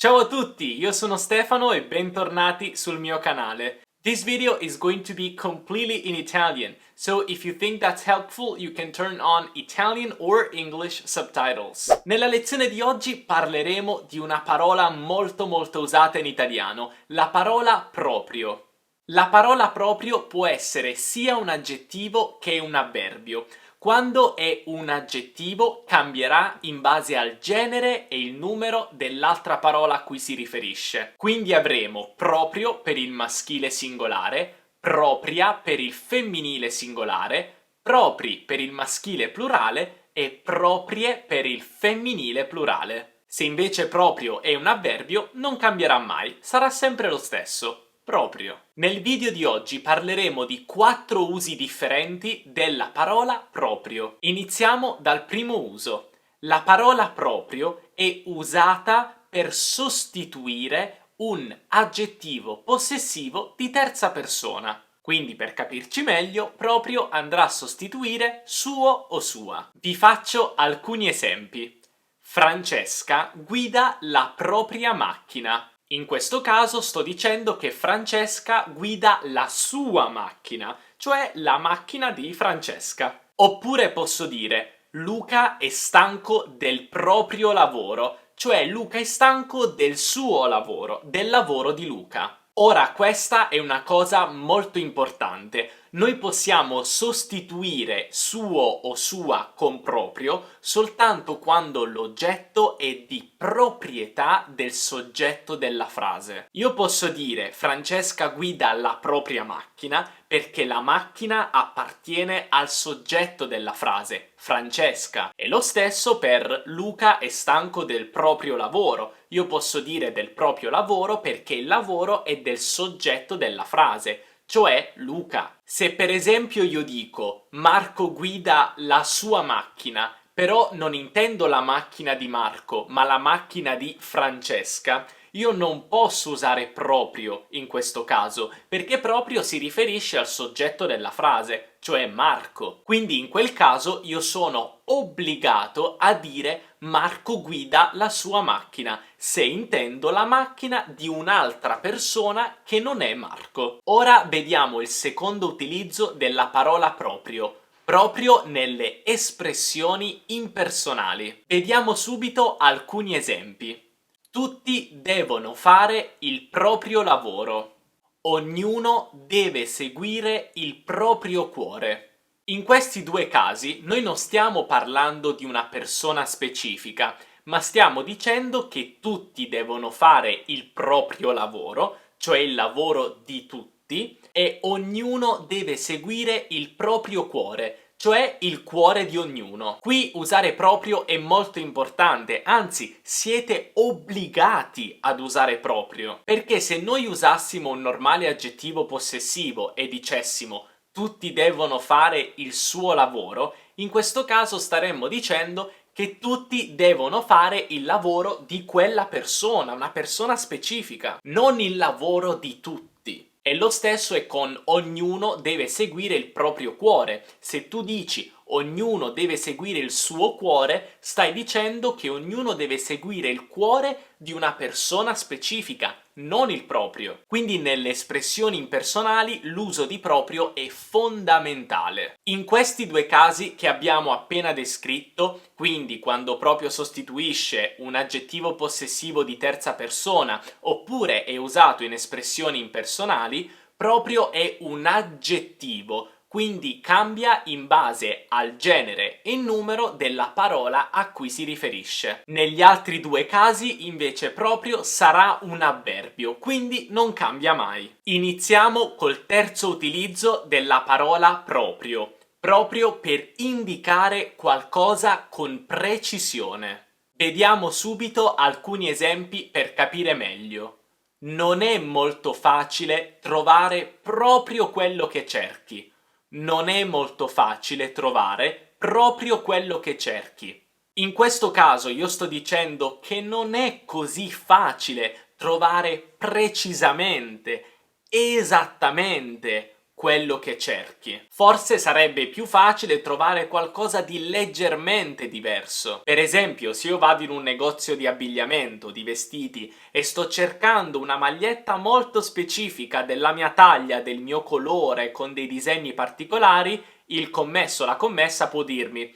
Ciao a tutti, io sono Stefano e bentornati sul mio canale. This video is going to be completely in Italian, so if you think that's helpful, you can turn on Italian or English subtitles. Nella lezione di oggi parleremo di una parola molto usata in italiano, la parola proprio. La parola proprio può essere sia un aggettivo che un avverbio. Quando è un aggettivo cambierà in base al genere e il numero dell'altra parola a cui si riferisce. Quindi avremo proprio per il maschile singolare, propria per il femminile singolare, propri per il maschile plurale e proprie per il femminile plurale. Se invece proprio è un avverbio non cambierà mai, sarà sempre lo stesso. Proprio. Nel video di oggi parleremo di 4 usi differenti della parola proprio. Iniziamo dal primo uso. La parola proprio è usata per sostituire un aggettivo possessivo di terza persona. Quindi, per capirci meglio, proprio andrà a sostituire suo o sua. Vi faccio alcuni esempi. Francesca guida la propria macchina. In questo caso sto dicendo che Francesca guida la sua macchina, cioè la macchina di Francesca. Oppure posso dire Luca è stanco del proprio lavoro, cioè Luca è stanco del suo lavoro, del lavoro di Luca. Ora, questa è una cosa molto importante. Noi possiamo sostituire suo o sua con proprio soltanto quando l'oggetto è di proprietà del soggetto della frase. Io posso dire Francesca guida la propria macchina perché la macchina appartiene al soggetto della frase, Francesca. E lo stesso per Luca è stanco del proprio lavoro. Io posso dire del proprio lavoro perché il lavoro è del soggetto della frase, cioè Luca. Se per esempio io dico Marco guida la sua macchina, però non intendo la macchina di Marco, ma la macchina di Francesca, io non posso usare proprio in questo caso, perché proprio si riferisce al soggetto della frase, cioè Marco. Quindi in quel caso io sono obbligato a dire Marco guida la sua macchina, se intendo la macchina di un'altra persona che non è Marco. Ora vediamo il secondo utilizzo della parola proprio nelle espressioni impersonali. Vediamo subito alcuni esempi. Tutti devono fare il proprio lavoro. Ognuno deve seguire il proprio cuore. In questi due casi noi non stiamo parlando di una persona specifica, ma stiamo dicendo che tutti devono fare il proprio lavoro, cioè il lavoro di tutti, e ognuno deve seguire il proprio cuore, cioè il cuore di ognuno. Qui usare proprio è molto importante, anzi siete obbligati ad usare proprio, perché se noi usassimo un normale aggettivo possessivo e dicessimo tutti devono fare il suo lavoro, in questo caso staremmo dicendo che tutti devono fare il lavoro di quella persona, una persona specifica, non il lavoro di tutti. E lo stesso è con ognuno deve seguire il proprio cuore. Se tu dici ognuno deve seguire il suo cuore, stai dicendo che ognuno deve seguire il cuore di una persona specifica, non il proprio. Quindi nelle espressioni impersonali l'uso di proprio è fondamentale. In questi due casi che abbiamo appena descritto, quindi quando proprio sostituisce un aggettivo possessivo di terza persona oppure è usato in espressioni impersonali, proprio è un aggettivo, quindi cambia in base al genere e numero della parola a cui si riferisce. Negli altri due casi invece proprio sarà un avverbio, quindi non cambia mai. Iniziamo col terzo utilizzo della parola proprio per indicare qualcosa con precisione. Vediamo subito alcuni esempi per capire meglio. Non è molto facile trovare proprio quello che cerchi. Non è molto facile trovare proprio quello che cerchi. In questo caso io sto dicendo che non è così facile trovare precisamente, esattamente quello che cerchi. Forse sarebbe più facile trovare qualcosa di leggermente diverso. Per esempio, se io vado in un negozio di abbigliamento, di vestiti, e sto cercando una maglietta molto specifica della mia taglia, del mio colore, con dei disegni particolari, il commesso, la commessa può dirmi: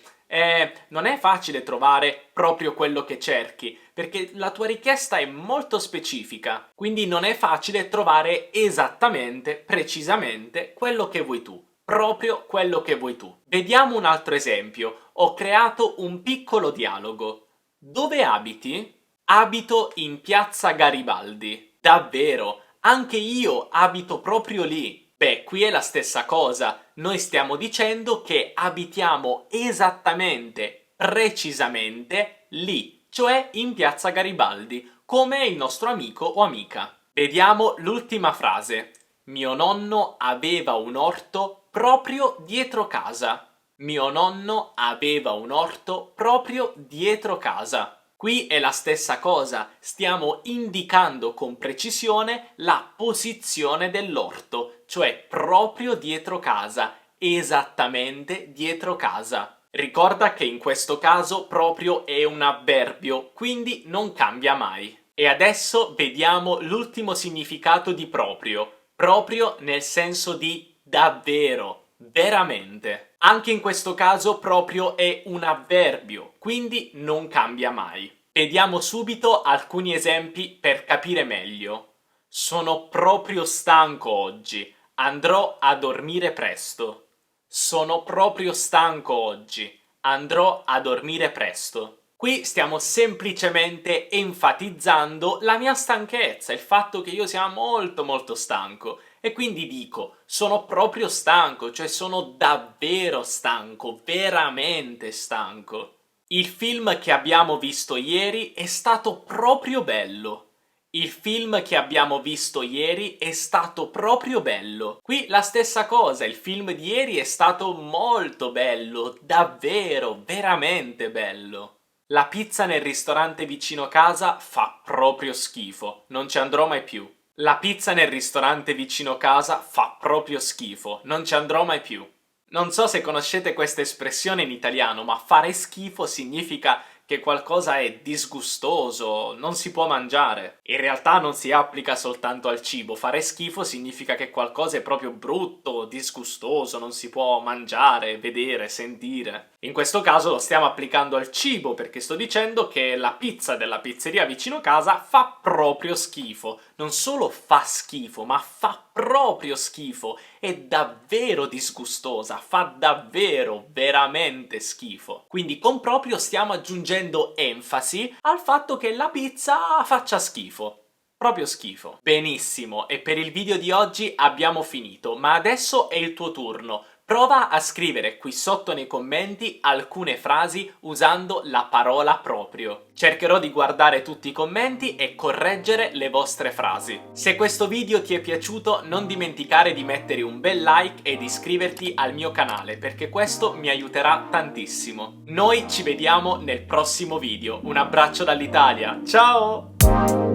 non è facile trovare proprio quello che cerchi, perché la tua richiesta è molto specifica, quindi non è facile trovare esattamente, precisamente quello che vuoi tu, proprio quello che vuoi tu. Vediamo un altro esempio. Ho creato un piccolo dialogo. Dove abiti? Abito in Piazza Garibaldi. Davvero? Anche io abito proprio lì. Beh, qui è la stessa cosa. Noi stiamo dicendo che abitiamo esattamente, precisamente lì, cioè in Piazza Garibaldi, come il nostro amico o amica. Vediamo l'ultima frase. Mio nonno aveva un orto proprio dietro casa. Mio nonno aveva un orto proprio dietro casa. Qui è la stessa cosa, stiamo indicando con precisione la posizione dell'orto, cioè proprio dietro casa, esattamente dietro casa. Ricorda che in questo caso proprio è un avverbio, quindi non cambia mai. E adesso vediamo l'ultimo significato di proprio. Proprio nel senso di davvero, veramente. Anche in questo caso proprio è un avverbio, quindi non cambia mai. Vediamo subito alcuni esempi per capire meglio. Sono proprio stanco oggi, andrò a dormire presto. Sono proprio stanco oggi, andrò a dormire presto. Qui stiamo semplicemente enfatizzando la mia stanchezza, il fatto che io sia molto stanco. E quindi dico, sono proprio stanco, cioè sono davvero stanco, veramente stanco. Il film che abbiamo visto ieri è stato proprio bello. Il film che abbiamo visto ieri è stato proprio bello. Qui la stessa cosa, il film di ieri è stato molto bello, davvero, veramente bello. La pizza nel ristorante vicino casa fa proprio schifo, non ci andrò mai più. La pizza nel ristorante vicino casa fa proprio schifo, non ci andrò mai più. Non so se conoscete questa espressione in italiano, ma fare schifo significa che qualcosa è disgustoso, non si può mangiare. In realtà non si applica soltanto al cibo, fare schifo significa che qualcosa è proprio brutto, disgustoso, non si può mangiare, vedere, sentire. In questo caso lo stiamo applicando al cibo, perché sto dicendo che la pizza della pizzeria vicino casa fa proprio schifo. Non solo fa schifo, ma fa proprio schifo. È davvero disgustosa, fa davvero, veramente schifo. Quindi con proprio stiamo aggiungendo enfasi al fatto che la pizza faccia schifo. Proprio schifo. Benissimo, e per il video di oggi abbiamo finito, ma adesso è il tuo turno. Prova a scrivere qui sotto nei commenti alcune frasi usando la parola proprio. Cercherò di guardare tutti i commenti e correggere le vostre frasi. Se questo video ti è piaciuto, non dimenticare di mettere un bel like e di iscriverti al mio canale, perché questo mi aiuterà tantissimo. Noi ci vediamo nel prossimo video. Un abbraccio dall'Italia, ciao!